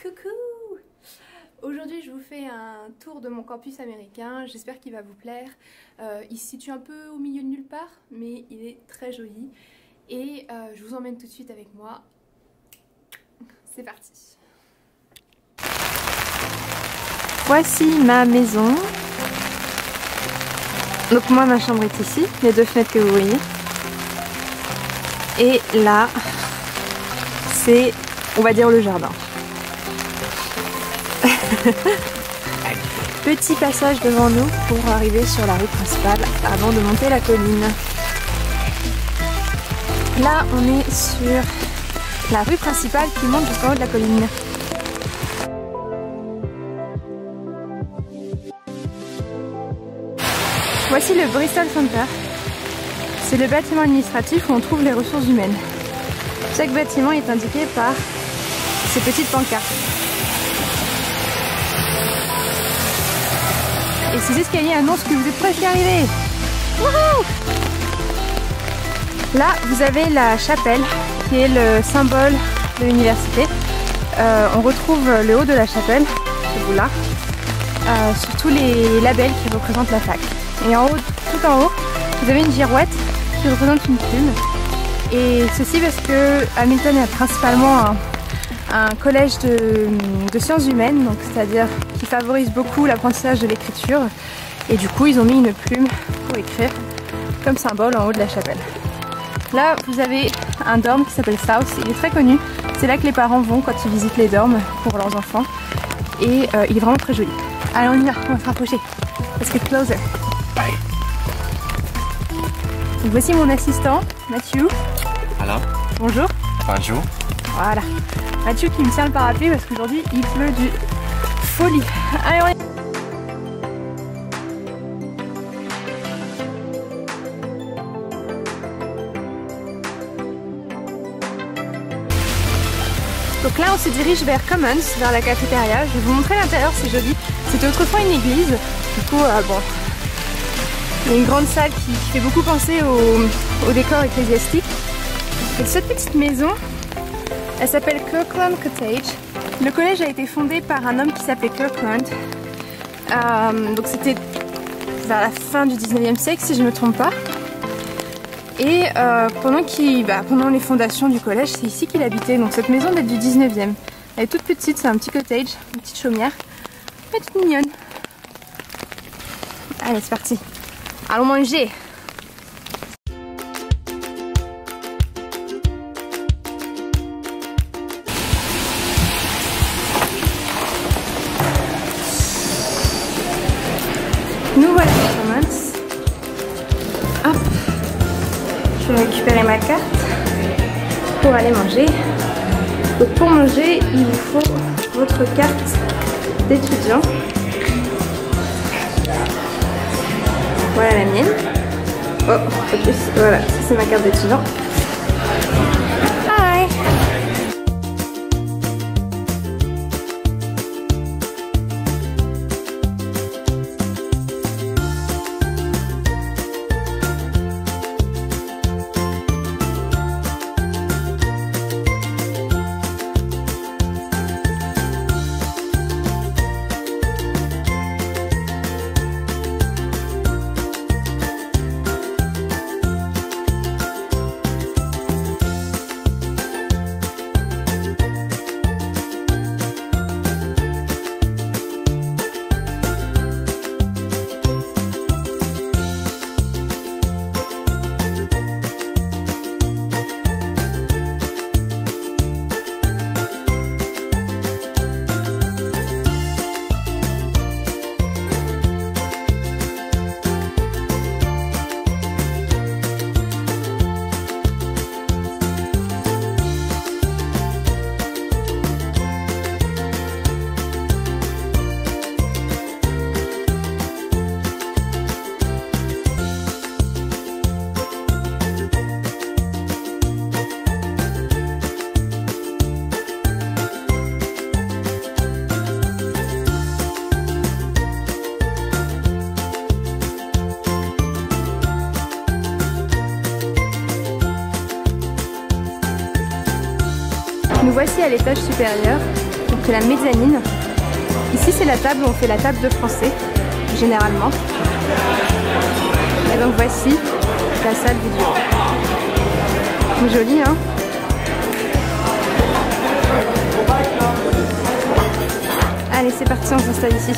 Coucou! Aujourd'hui je vous fais un tour de mon campus américain, j'espère qu'il va vous plaire. Il se situe un peu au milieu de nulle part, mais il est très joli. Et je vous emmène tout de suite avec moi. C'est parti! Voici ma maison. Donc moi ma chambre est ici, les deux fenêtres que vous voyez. Et là, c'est, on va dire, le jardin. Petit passage devant nous pour arriver sur la rue principale avant de monter la colline. Là, on est sur la rue principale qui monte jusqu'en haut de la colline. Voici le Bristol Center. C'est le bâtiment administratif où on trouve les ressources humaines. Chaque bâtiment est indiqué par ces petites pancartes. Et ces escaliers annoncent que vous êtes presque arrivés. Wouhou! Là, vous avez la chapelle qui est le symbole de l'université. On retrouve le haut de la chapelle, ce bout-là, sur tous les labels qui représentent la fac. Et en haut, tout en haut, vous avez une girouette qui représente une plume. Et ceci parce que Hamilton est principalement un collège de sciences humaines, donc c'est-à-dire qui favorise beaucoup l'apprentissage de l'écriture. Et du coup, ils ont mis une plume pour écrire comme symbole en haut de la chapelle. Là, vous avez un dorm qui s'appelle South. Il est très connu. C'est là que les parents vont quand ils visitent les dorms pour leurs enfants. Et il est vraiment très joli. Allez, on y va, on va se rapprocher. Let's get closer. Donc voici mon assistant, Mathieu. Alors. Bonjour. Bonjour. Voilà. Mathieu qui me tient le parapluie parce qu'aujourd'hui il pleut du folie. Allez, on y va. Donc là on se dirige vers Commons, vers la cafétéria. Je vais vous montrer l'intérieur, c'est joli. C'était autrefois une église. Du coup, bon, il y a une grande salle qui fait beaucoup penser au décor ecclésiastique. Et cette petite maison, elle s'appelle Kirkland Cottage. Le collège a été fondé par un homme qui s'appelait Kirkland. Donc c'était vers la fin du 19e siècle si je ne me trompe pas. Et pendant les fondations du collège, c'est ici qu'il habitait. Donc cette maison date du 19e. Elle est toute petite, c'est un petit cottage, une petite chaumière. Elle est toute mignonne. Allez, c'est parti. Allons manger. Nous voilà à Commons. Hop. Je vais récupérer ma carte pour aller manger. Donc pour manger, il vous faut votre carte d'étudiant. Voilà la mienne. Oh, en plus, voilà, ça c'est ma carte d'étudiant. Hi! Nous voici à l'étage supérieur. Donc c'est la mezzanine. Ici c'est la table où on fait la table de français, généralement. Et donc voici la salle vidéo. Joli hein. Allez c'est parti, on s'installe ici.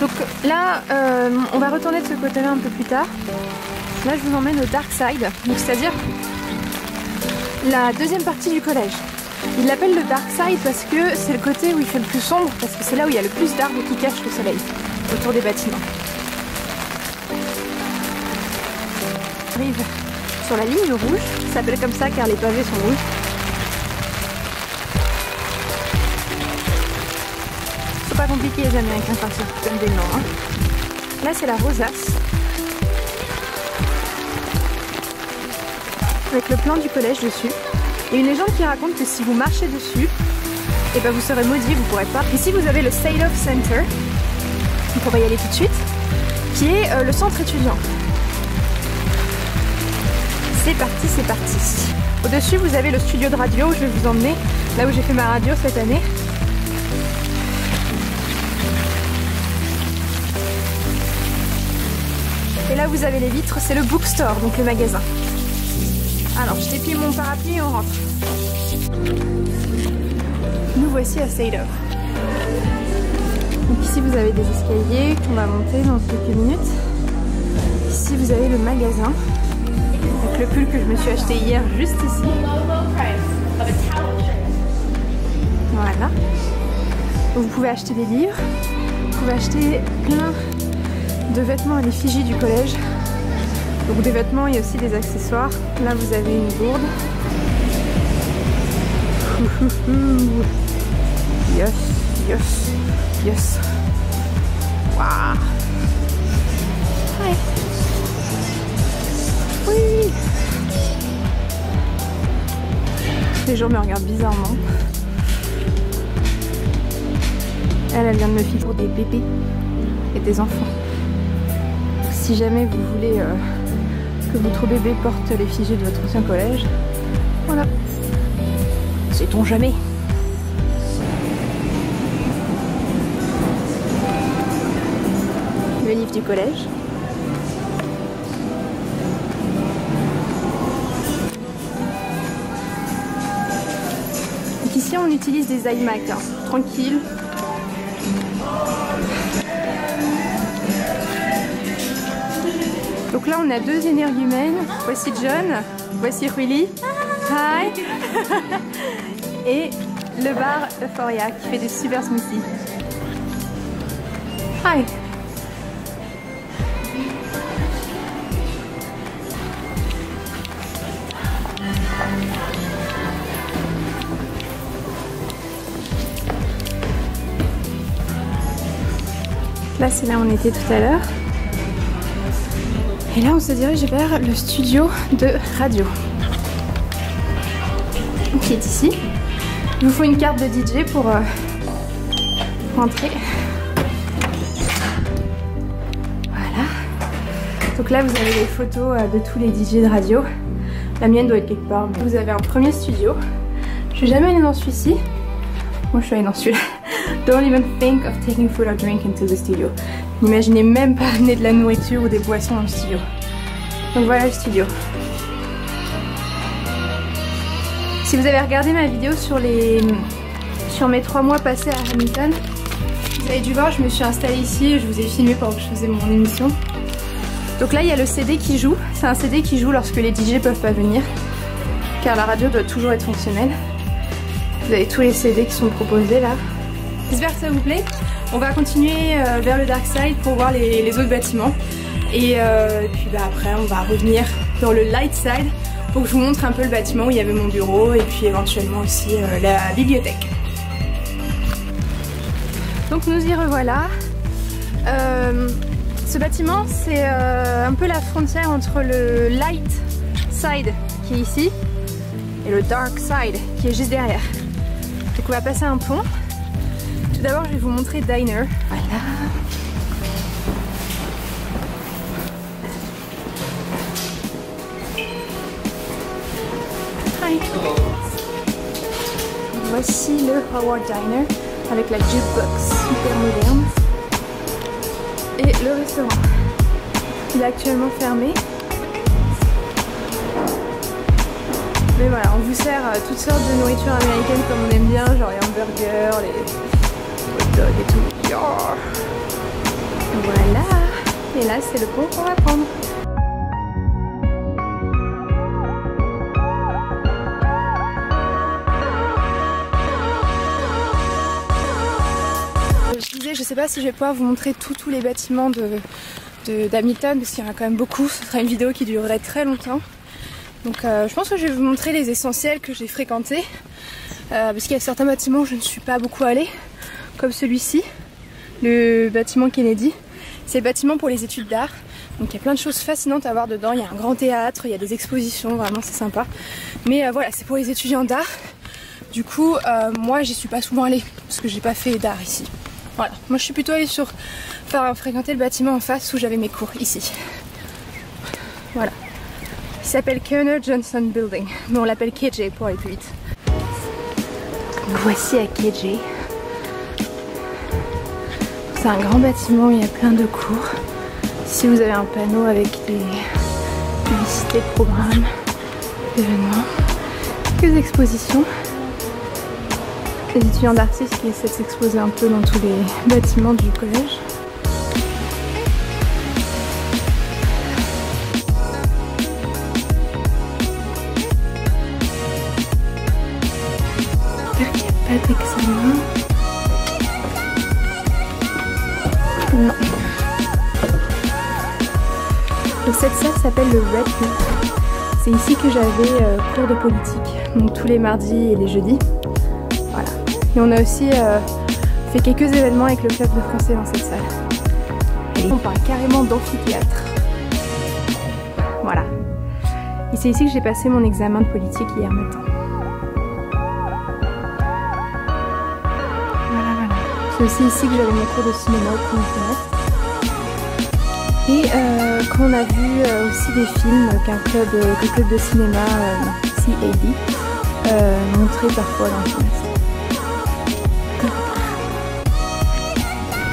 Donc là, on va retourner de ce côté-là un peu plus tard. Là, je vous emmène au Dark Side, c'est-à-dire la deuxième partie du collège. Il l'appelle le Dark Side parce que c'est le côté où il fait le plus sombre, parce que c'est là où il y a le plus d'arbres qui cachent le soleil, autour des bâtiments. On arrive sur la ligne rouge, ça s'appelle comme ça car les pavés sont rouges. Pas compliqué les Américains quand ils donnent des noms. Hein. Là c'est la rosace. Avec le plan du collège dessus. Il y a une légende qui raconte que si vous marchez dessus, et ben vous serez maudit, vous pourrez pas. Ici vous avez le State of Center, donc on va y aller tout de suite, qui est le centre étudiant. C'est parti, c'est parti. Au-dessus vous avez le studio de radio où je vais vous emmener, là où j'ai fait ma radio cette année. Et là vous avez les vitres, c'est le bookstore, donc le magasin. Alors je déplie mon parapluie et on rentre. Nous voici à State of. Donc ici vous avez des escaliers qu'on va monter dans quelques minutes. Ici vous avez le magasin. Avec le pull que je me suis acheté hier juste ici. Voilà. Donc vous pouvez acheter des livres. Vous pouvez acheter plein de vêtements à l'effigie du collège. Donc des vêtements et aussi des accessoires. Là vous avez une gourde. Yes, yes, yes. Waouh. Ouais. Oui. Les gens me regardent bizarrement. Elle vient de me filer pour des bébés et des enfants. Si jamais vous voulez que votre bébé porte l'effigie de votre ancien collège, voilà. Sait-on jamais? Le livre du collège. Donc ici on utilise des iMac, hein, tranquille. Donc là on a deux énergumènes, voici John, voici Willy, hi, et le bar Euphoria qui fait des super smoothies. Hi. Là c'est là où on était tout à l'heure. Et là on se dirige vers le studio de radio qui est ici. Il vous faut une carte de DJ pour rentrer. Voilà. Donc là vous avez les photos de tous les DJ de radio. La mienne doit être quelque part. Vous avez un premier studio. Je suis jamais allée dans celui-ci. Moi je suis allée dans celui-là. Don't even think of taking food or drink into the studio. N'imaginez même pas amener de la nourriture ou des boissons dans le studio. Donc voilà le studio. Si vous avez regardé ma vidéo sur mes 3 mois passés à Hamilton, vous avez dû voir, je me suis installée ici et je vous ai filmé pendant que je faisais mon émission. Donc là il y a le CD qui joue, c'est un CD qui joue lorsque les DJ peuvent pas venir, car la radio doit toujours être fonctionnelle. Vous avez tous les CD qui sont proposés là. J'espère que ça vous plaît. On va continuer vers le Dark Side pour voir les autres bâtiments. Et puis bah, après on va revenir dans le Light Side pour que je vous montre un peu le bâtiment où il y avait mon bureau et puis éventuellement aussi la bibliothèque. Donc nous y revoilà. Ce bâtiment c'est un peu la frontière entre le Light Side qui est ici et le Dark Side qui est juste derrière. Donc on va passer un pont. Tout d'abord je vais vous montrer Diner. Voilà. Hi. Voici le Howard Diner avec la jukebox super moderne. Et le restaurant. Il est actuellement fermé. Mais voilà, on vous sert toutes sortes de nourriture américaine comme on aime bien, genre les hamburgers, les hot dogs et tout. Yeah. Voilà. Et là, c'est le pont qu'on va prendre. Je disais, je sais pas si je vais pouvoir vous montrer tous les bâtiments d'Hamilton parce qu'il y en a quand même beaucoup. Ce sera une vidéo qui durerait très longtemps. Donc je pense que je vais vous montrer les essentiels que j'ai fréquentés parce qu'il y a certains bâtiments où je ne suis pas beaucoup allée, comme celui-ci, le bâtiment Kennedy. C'est le bâtiment pour les études d'art, donc il y a plein de choses fascinantes à voir dedans. Il y a un grand théâtre, il y a des expositions, vraiment c'est sympa. Mais voilà, c'est pour les étudiants d'art. Du coup, moi j'y suis pas souvent allée parce que j'ai pas fait d'art ici. Voilà, moi je suis plutôt allée fréquenter le bâtiment en face où j'avais mes cours, ici. Voilà. Il s'appelle Kerner Johnson Building, mais on l'appelle KJ pour aller plus vite. Nous voici à KJ. C'est un grand bâtiment où il y a plein de cours. Ici vous avez un panneau avec des publicités de programmes, d'événements, quelques expositions. Les étudiants d'artistes qui essaient de s'exposer un peu dans tous les bâtiments du collège. Pas d'examen. Non. Donc cette salle s'appelle le Red Room. C'est ici que j'avais cours de politique, donc tous les mardis et les jeudis. Voilà. Et on a aussi fait quelques événements avec le club de français dans cette salle. Et on parle carrément d'amphithéâtre. Voilà. Et c'est ici que j'ai passé mon examen de politique hier matin. C'est aussi ici que j'avais mon cours de cinéma au premier semestre. Et qu'on a vu aussi des films que le club de cinéma CAD montrait parfois dans le semestre.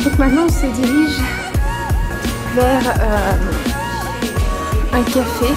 Donc maintenant on se dirige vers un café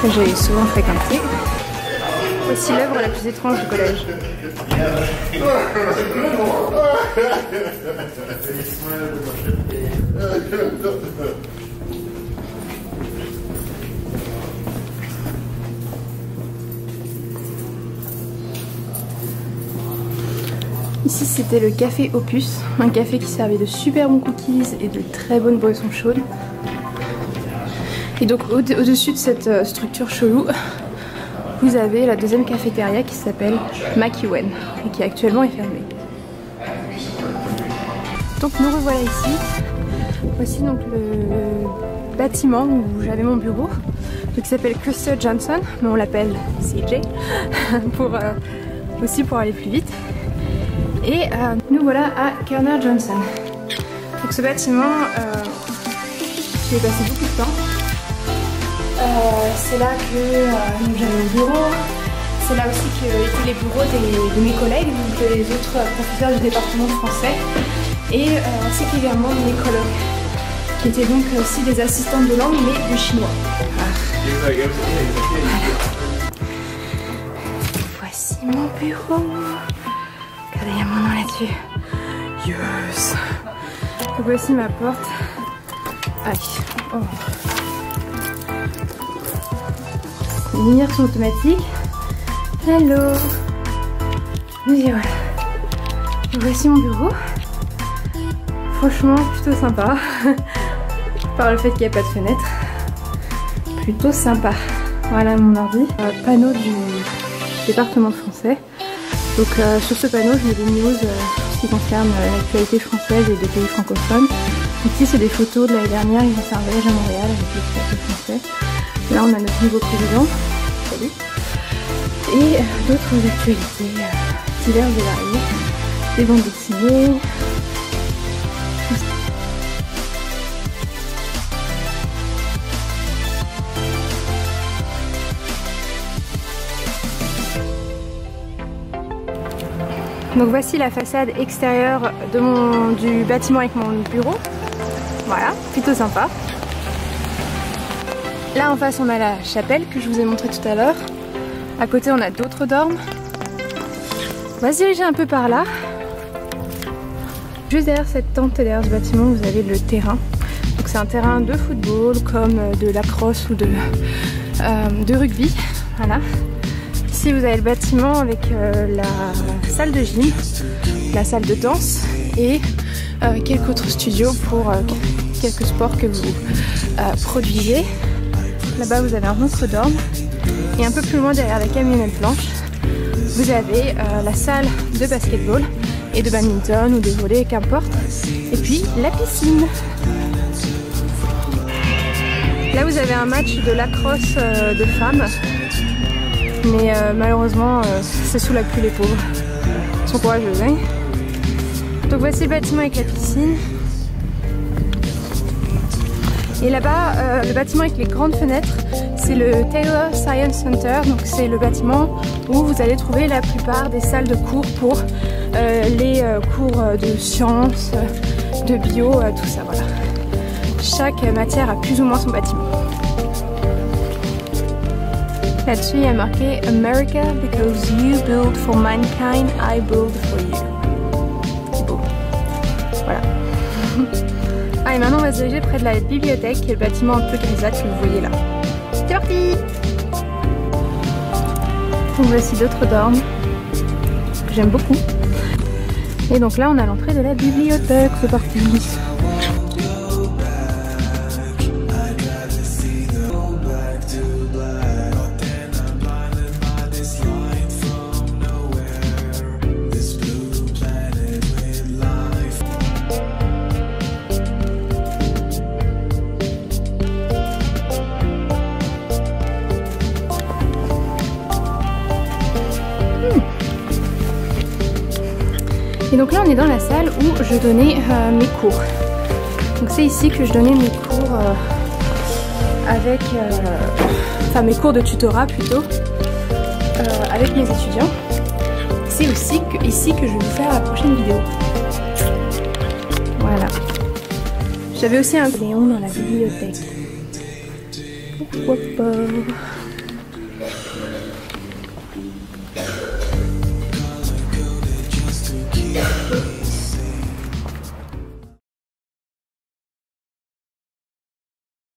que j'ai souvent fréquenté. Voici l'œuvre la plus étrange du collège. Ici c'était le café Opus, un café qui servait de super bons cookies et de très bonnes boissons chaudes. Et donc au-dessus de cette structure chelou, vous avez la deuxième cafétéria qui s'appelle McEwen et qui actuellement est fermée. Donc nous revoilà ici. Voici donc le bâtiment où j'avais mon bureau, qui s'appelle Crystal Johnson, mais on l'appelle CJ aussi pour aller plus vite. Et nous voilà à Kerner Johnson. Donc ce bâtiment, j'y ai passé beaucoup de temps. C'est là que j'avais mon bureau. C'est là aussi qu'étaient les bureaux de mes collègues, donc les autres professeurs du département de français. Et ainsi qu'également de mes colocs, qui étaient donc aussi des assistantes de langue, mais de chinois. Voilà. Voici mon bureau. Regardez, il y a mon nom là-dessus. Yes. Donc voici ma porte. Aïe. Oh. Les lumières sont automatiques. Hello. Et voilà. Voici mon bureau. Franchement, plutôt sympa. Par le fait qu'il n'y a pas de fenêtre. Plutôt sympa. Voilà mon ordi. Panneau du département français. Donc sur ce panneau, je mets des news ce qui concerne l'actualité française et des pays francophones. Ici, c'est des photos de l'année dernière. Ils ont fait un voyage à Montréal avec les créateurs français. Là, on a notre nouveau président. Salut. Et d'autres actualités diverses et variées. Des bandes dessinées. Donc voici la façade extérieure du bâtiment avec mon bureau. Voilà, plutôt sympa. Là en face on a la chapelle que je vous ai montré tout à l'heure. À côté on a d'autres dormes. On va se diriger un peu par là. Juste derrière cette tente et derrière ce bâtiment vous avez le terrain. Donc c'est un terrain de football comme de lacrosse ou de rugby. Voilà. Ici vous avez le bâtiment avec la salle de gym, la salle de danse et quelques autres studios pour quelques sports que vous produisez. Là-bas vous avez un autre dorme et un peu plus loin derrière la camionnette blanche vous avez la salle de basketball et de badminton ou de volley, qu'importe. Et puis la piscine. Là vous avez un match de lacrosse de femmes. Mais malheureusement, c'est sous la pluie les pauvres. Ils sont courageux, hein. Donc voici le bâtiment avec la piscine. Et là-bas, le bâtiment avec les grandes fenêtres, c'est le Taylor Science Center. Donc c'est le bâtiment où vous allez trouver la plupart des salles de cours pour les cours de sciences, de bio, tout ça, voilà. Chaque matière a plus ou moins son bâtiment. Là-dessus, il y a marqué America, because you build for mankind, I build for you. C'est beau. Voilà. Ah, et maintenant, on va se diriger près de la bibliothèque, qui est le bâtiment un peu grisâtre que vous voyez là. C'est parti! Donc, voici d'autres dormes que j'aime beaucoup. Et donc là, on a l'entrée de la bibliothèque. C'est parti! Et donc là on est dans la salle où je donnais mes cours. Donc c'est ici que je donnais mes cours enfin mes cours de tutorat plutôt avec mes étudiants. C'est aussi ici que je vais vous faire la prochaine vidéo. Voilà. J'avais aussi un Léon dans la bibliothèque. Pourquoi pas?